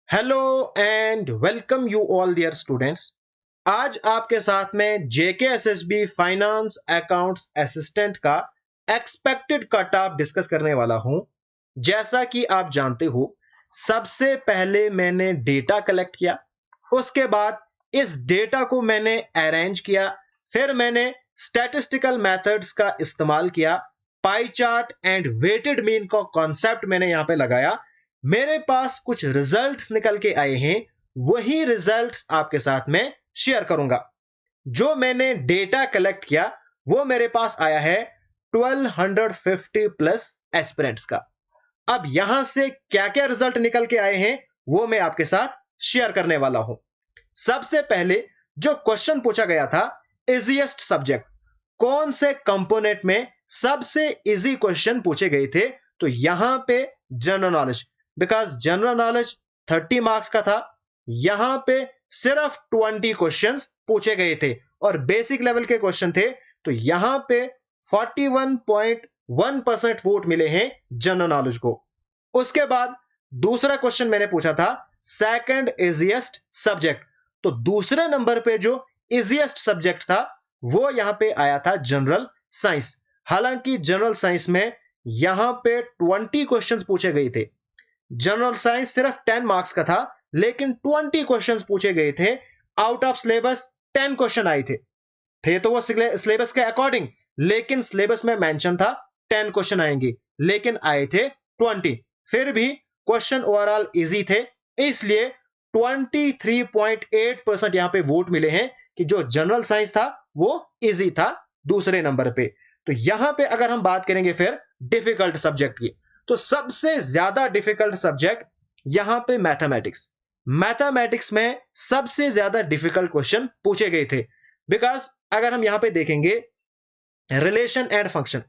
Hello and welcome you all dear students. आज आपके साथ में जेकेएसएसबी फाइनेंस अकाउंट्स असिस्टेंट का एक्सपेक्टेड कट ऑफ डिस्कस करने वाला हूं। जैसा कि आप जानते हो, सबसे पहले मैंने डेटा कलेक्ट किया, उसके बाद इस डेटा को मैंने अरेंज किया, फिर मैंने स्टैटिस्टिकल मेथड्स का इस्तेमाल किया, pie chart and weighted mean का कॉन्सेप्ट मैंने यहां पे लगाया। मेरे पास कुछ रिजल्ट्स निकल के आए हैं, वही रिजल्ट्स आपके साथ में शेयर करूंगा। जो मैंने डेटा कलेक्ट किया वो मेरे पास आया है 1250 प्लस एस्पिरेंट्स का। अब यहां से क्या क्या रिजल्ट निकल के आए हैं वो मैं आपके साथ शेयर करने वाला हूं। सबसे पहले जो क्वेश्चन पूछा गया था, इजीएस्ट सब्जेक्ट, कौन से कंपोनेंट में सबसे इजी क्वेश्चन पूछे गए थे, तो यहां पे general knowledge, because general knowledge 30 marks का था, यहां पे सिर्फ 20 क्वेश्चंस पूछे गए थे और बेसिक लेवल के क्वेश्चन थे, तो यहां पे 41.1% वोट मिले हैं जनरल नॉलेज को। उसके बाद दूसरा क्वेश्चन मैंने पूछा था सेकंड इजीएस्ट सब्जेक्ट, तो दूसरे नंबर पे जो इजीएस्ट सब्जेक्ट था वो यहां पे आया था जनरल साइंस। हालांकि जनरल साइंस में यहां पे 20 क्वेश्चंस पूछे गए थे। जनरल साइंस सिर्फ 10 मार्क्स का था, लेकिन 20 क्वेश्चंस पूछे गए थे। आउट ऑफ सिलेबस 10 क्वेश्चन आए थे तो वो सिलेबस के अकॉर्डिंग, लेकिन सिलेबस में मेंशन था 10 क्वेश्चन आएंगे, लेकिन आए थे 20। फिर भी क्वेश्चन ओवरऑल इजी थे, इसलिए 23.8% यहां पे वोट मिले हैं कि जो जनरल साइंस था वो इजी था दूसरे नंबर पे। तो यहां पे अगर हम बात करेंगे फिर डिफिकल्ट सब्जेक्ट की, तो सबसे ज्यादा डिफिकल्ट सब्जेक्ट यहां पे मैथमेटिक्स। मैथमेटिक्स में सबसे ज्यादा डिफिकल्ट क्वेश्चन पूछे गए थे, बिकॉज अगर हम यहां पे देखेंगे रिलेशन एंड फंक्शन,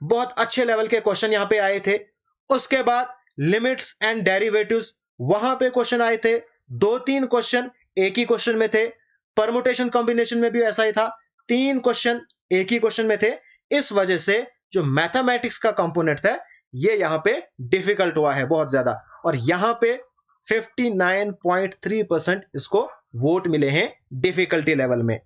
बहुत अच्छे लेवल के क्वेश्चन यहां पे आए थे। उसके बाद लिमिट्स एंड डेरिवेटिव्स, वहां पे क्वेश्चन आए थे, 2-3 क्वेश्चन एक ही क्वेश्चन में थे। परमुटेशन कॉम्बिनेशन में भी ऐसा ही था, 3 क्वेश्चन एक ही क्वेश्शन में थे। इस वजह से जो मैथमेटिक्स का कंपोनेंट था ये यहां पे डिफिकल्ट हुआ है बहुत ज्यादा, और यहां पे 59.3% इसको वोट मिले हैं डिफिकल्टी लेवल में।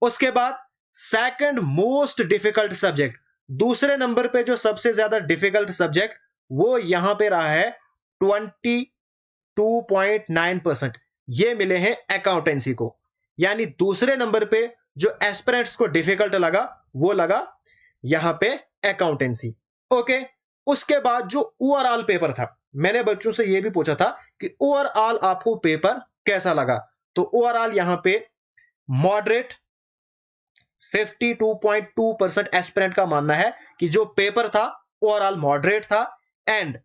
उसके बाद सेकंड मोस्ट डिफिकल्ट सब्जेक्ट, दूसरे नंबर पे जो सबसे ज्यादा डिफिकल्ट सब्जेक्ट वो यहां पे रहा है 22.9%, ये मिले हैं अकाउंटेंसी को। यानी दूसरे नंबर पे जो एस्पिरेंट्स को डिफिकल्ट लगा वो लगा यहां पे अकाउंटेंसी। ओके, उसके बाद जो ओवरऑल पेपर था, मैंने बच्चों से यह भी पूछा था कि ओवरऑल आपको पेपर कैसा लगा, तो ओवरऑल यहां पे मॉडरेट 52.2% एस्पिरेंट का मानना है कि जो पेपर था ओवरऑल मॉडरेट था, एंड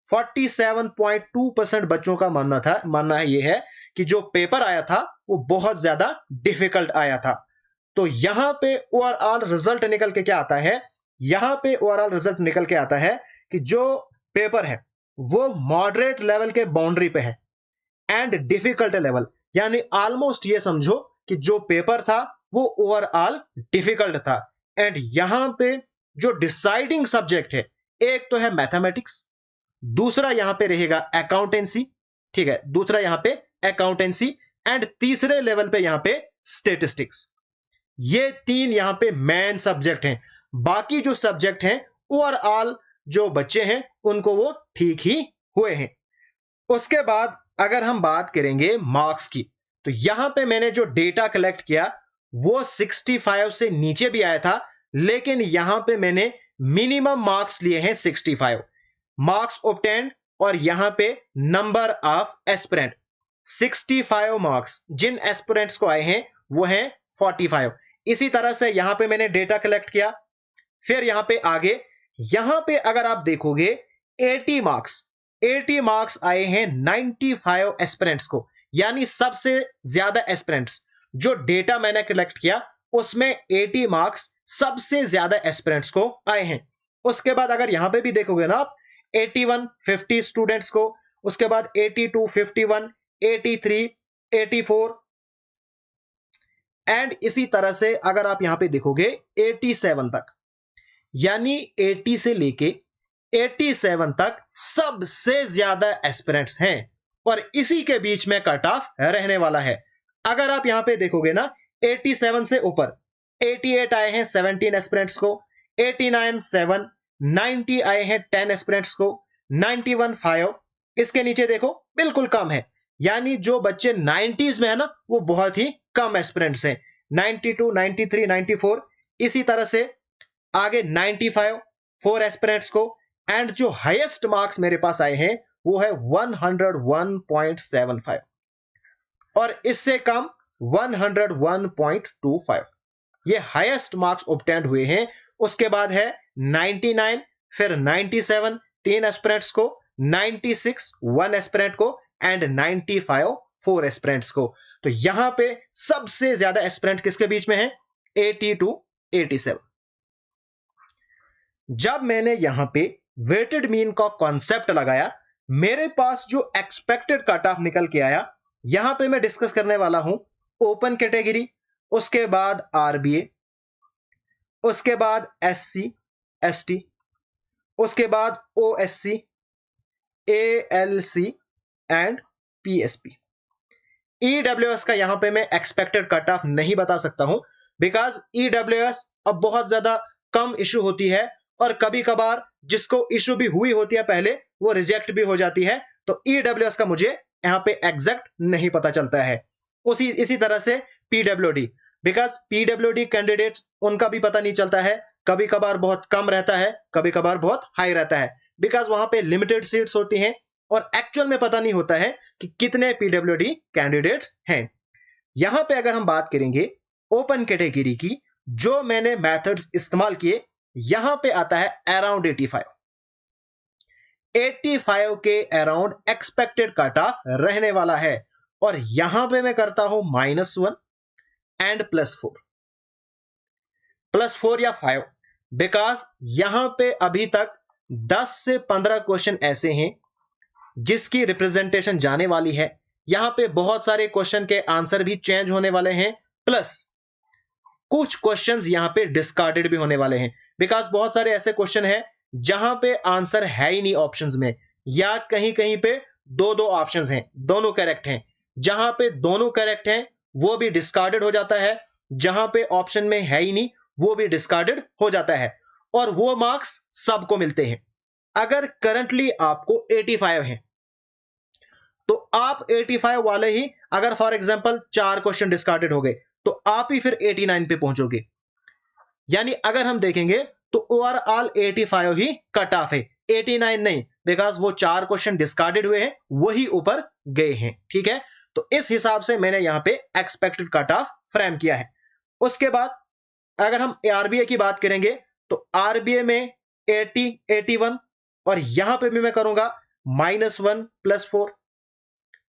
47.2% बच्चों का मानना है ये है कि जो पेपर आया था वो बहुत ज्यादा डिफिकल्ट आया था। तो यहां पे ओवरऑल रिजल्ट निकल के क्या आता है, यहां पे ओवरऑल रिजल्ट निकल के आता है कि जो पेपर है वो मॉडरेट लेवल के बाउंड्री पे है एंड डिफिकल्ट लेवल, यानी ऑलमोस्ट ये समझो कि जो पेपर था वो ओवरऑल डिफिकल्ट था। एंड यहां पे जो डिसाइडिंग सब्जेक्ट है, एक तो है मैथमेटिक्स, दूसरा यहां पे रहेगा अकाउंटेंसी, ठीक है, दूसरा यहां पे अकाउंटेंसी, एंड तीसरे लेवल पे यहां पे स्टेटिस्टिक्स। ये 3 यहां पे मेन सब्जेक्ट हैं। बाकी जो सब्जेक्ट हैं ओवरऑल जो बच्चे हैं उनको वो ठीक ही हुए हैं। उसके बाद अगर हम बात करेंगे मार्क्स की, तो यहां पे मैंने जो डेटा कलेक्ट किया वो 65 से नीचे भी आया था, लेकिन यहां पे मैंने मिनिमम मार्क्स लिए हैं 65 मार्क्स ऑब्टेन्ड, और यहां पे नंबर ऑफ एस्पिरेंट 65 मार्क्स जिन एस्पिरेंट्स को आए हैं वो हैं 45। इसी तरह से यहां पे मैंने डेटा कलेक्ट किया, फिर यहां पे आगे, यहां पे अगर आप देखोगे 80 मार्क्स आए हैं 95 एस्पिरेंट्स को, यानी सबसे ज्यादा एस्पिरेंट्स जो डेटा मैंने कलेक्ट किया उसमें 80 मार्क्स सबसे ज्यादा एस्पिरेंट्स को आए हैं। उसके बाद अगर यहां पे भी देखोगे ना आप, 81 50 स्टूडेंट्स को, उसके बाद 82 51 83 84, एंड इसी तरह से अगर आप यहां पे देखोगे 87 तक, यानी 80 से लेके 87 तक सबसे ज्यादा एस्पिरेंट्स हैं और इसी के बीच में कट ऑफ रहने वाला है। अगर आप यहां पे देखोगे ना, 87 से ऊपर 88 आए हैं 17 एस्पिरेंट्स को, 89 7, 90 आए हैं 10 एस्पिरेंट्स को, 91 5। इसके नीचे देखो बिल्कुल कम है, यानी जो बच्चे 90s में है ना वो बहुत ही कम एस्पिरेंट्स हैं। 92, 93, 94, इसी तरह से आगे 95 4 एस्पिरेंट्स को, एंड जो हाईएस्ट मार्क्स मेरे पास आए हैं वो है 101.75 और इससे कम 101.25। ये हाईएस्ट मार्क्स ऑब्टेन्ड हुए हैं। उसके बाद है 99, फिर 97 3 एस्पिरेंट्स को, 96 1 एस्पिरेंट को, एंड 95 4 एस्पिरेंट्स को। तो यहां पे सबसे ज्यादा एस्पिरेंट किसके बीच में है? 80 to 87। जब मैंने यहां पे वेटेड मीन का कॉन्सेप्ट लगाया, मेरे पास जो एक्सपेक्टेड कट ऑफ निकल के आया, यहां पे मैं डिस्कस करने वाला हूं ओपन कैटेगरी, उसके बाद आरबीए, उसके बाद एससी एसटी, उसके बाद OSC, ALC and PSP. EWS का यहां पे मैं एक्सपेक्टेड कट ऑफ नहीं बता सकता हूं, बिकॉज ईडब्ल्यूएस अब बहुत ज्यादा कम इशू होती है, और कभी कभार जिसको इशू भी हुई होती है पहले वो रिजेक्ट भी हो जाती है। तो ईडब्ल्यूएस का मुझे यहां पे एग्जैक्ट नहीं पता चलता है। इसी तरह से पीडब्ल्यूडी, बिकॉज पीडब्ल्यूडी कैंडिडेट्स उनका भी पता नहीं चलता है, कभी कभार बहुत कम रहता है, कभी कभार बहुत हाई रहता है, बिकॉज वहां पे लिमिटेड सीट्स होती हैं और एक्चुअल में पता नहीं होता है कि कितने पीडब्ल्यूडी कैंडिडेट्स हैं। यहां पे अगर हम बात करेंगे ओपन कैटेगरी की, जो मैंने मेथड्स इस्तेमाल किए, यहां पे आता है अराउंड 85 के अराउंड एक्सपेक्टेड कट ऑफ रहने वाला है। और यहां पे मैं करता हूं -1 एंड +4 या 5, बिकॉज यहां पे अभी तक 10 से 15 क्वेश्चन ऐसे हैं जिसकी रिप्रेजेंटेशन जाने वाली है। यहां पे बहुत सारे क्वेश्चन के आंसर भी चेंज होने वाले हैं, प्लस कुछ क्वेश्चंस यहां पे डिस्कार्डेड भी होने वाले हैं, बिकॉज बहुत सारे ऐसे क्वेश्चन हैं जहां पे आंसर है ही नहीं ऑप्शंस में, या कहीं कहीं पे दो ऑप्शंस हैं, दोनों करेक्ट हैं। जहां पे दोनों करेक्ट हैं वो भी डिस्कार्डेड हो जाता है, जहां पे ऑप्शन में है ही नहीं वो भी डिस्कार्डेड हो जाता है, और वो मार्क्स सबको मिलते हैं। अगर करंटली आपको 85 है तो आप 85 वाले ही, अगर फॉर एग्जांपल 4 क्वेश्चन डिस्कार्डेड हो गए तो आप ही फिर 89 पे पहुंचोगे। यानी अगर हम देखेंगे तो ओवरऑल 85 ही कट ऑफ है, 89 नहीं, बिकॉज वो 4 क्वेश्चन डिस्कार्डेड हुए हैं, वही ऊपर गए हैं। ठीक है, तो इस हिसाब से मैंने यहां पे एक्सपेक्टेड कट ऑफ फ्रेम किया है। उसके बाद अगर हम आरबीए की बात करेंगे तो आरबीए में 80 81, और यहां पे भी मैं करूंगा -1 +4।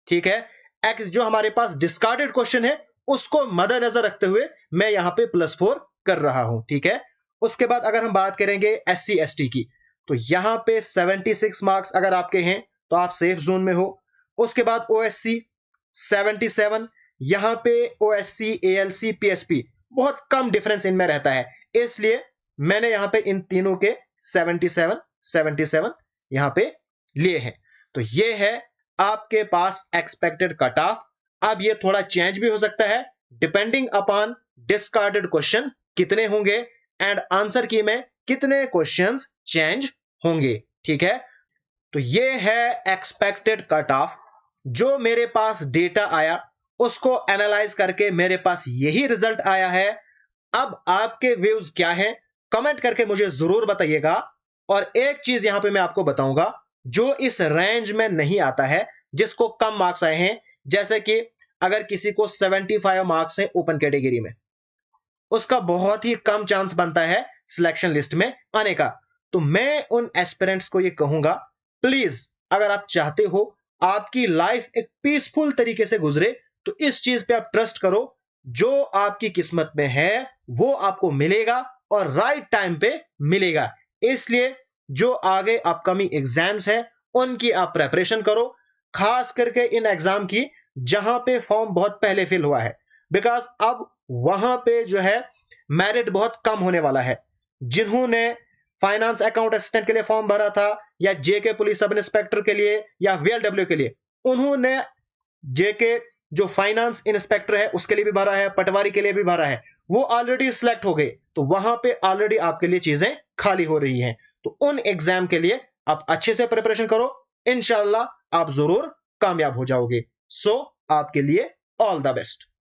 ठीक है, एक्स जो हमारे पास डिस्कार्डेड क्वेश्चन है उसको मद्देनजर रखते हुए मैं यहां पे +4 कर रहा हूं। ठीक है, उसके बाद अगर हम बात करेंगे एससी एसटी की, तो यहां पे 76 मार्क्स अगर आपके हैं तो आप सेफ जोन में हो। उसके बाद ओएससी 77, यहां पे ओएससी एएलसी पीएसपी बहुत कम डिफरेंस इनमें रहता है, इसलिए मैंने यहां पे इन तीनों के 77 यहां पे लिए हैं। तो ये है आपके पास एक्सपेक्टेड कट ऑफ। अब ये थोड़ा चेंज भी हो सकता है डिपेंडिंग अपॉन डिस्कार्डेड क्वेश्चन कितने होंगे एंड आंसर की में कितने क्वेश्चंस चेंज होंगे। ठीक है, तो ये है एक्सपेक्टेड कट ऑफ। जो मेरे पास डेटा आया उसको एनालाइज करके मेरे पास यही रिजल्ट आया है। अब आपके व्यूज क्या हैं, कमेंट करके मुझे जरूर बताइएगा। और एक चीज यहां पे मैं आपको बताऊंगा, जो इस रेंज में नहीं आता है, जिसको कम मार्क्स आए हैं, जैसे कि अगर किसी को 75 मार्क्स है ओपन कैटेगरी में, उसका बहुत ही कम चांस बनता है सिलेक्शन लिस्ट में आने का। तो मैं उन एस्पिरेंट्स को ये कहूंगा, प्लीज अगर आप चाहते हो आपकी लाइफ एक पीसफुल तरीके से गुजरे, तो इस चीज पे आप ट्रस्ट करो, जो आपकी किस्मत में है वो आपको मिलेगा और राइट टाइम पे मिलेगा। इसलिए जो आगे अपकमिंग एग्जाम्स है उनकी आप प्रेपरेशन करो, खास करके इन एग्जाम की जहां पे फॉर्म बहुत पहले फिल हुआ है, बिकॉज अब वहां पे जो है मेरिट बहुत कम होने वाला है। जिन्होंने फाइनेंस अकाउंट असिस्टेंट के लिए फॉर्म भरा था, या जेके पुलिस सब इंस्पेक्टर के लिए, या वीएलडब्ल्यू के लिए, उन्होंने जेके जो फाइनेंस इंस्पेक्टर है उसके लिए भी भरा है, पटवारी के लिए भी भरा है, वो ऑलरेडी सिलेक्ट हो गए, तो वहां पे ऑलरेडी आपके लिए चीजें खाली हो रही हैं। तो उन एग्जाम के लिए आप अच्छे से प्रिपरेशन करो, इंशाल्लाह आप जरूर कामयाब हो जाओगे। सो आपके लिए ऑल द बेस्ट।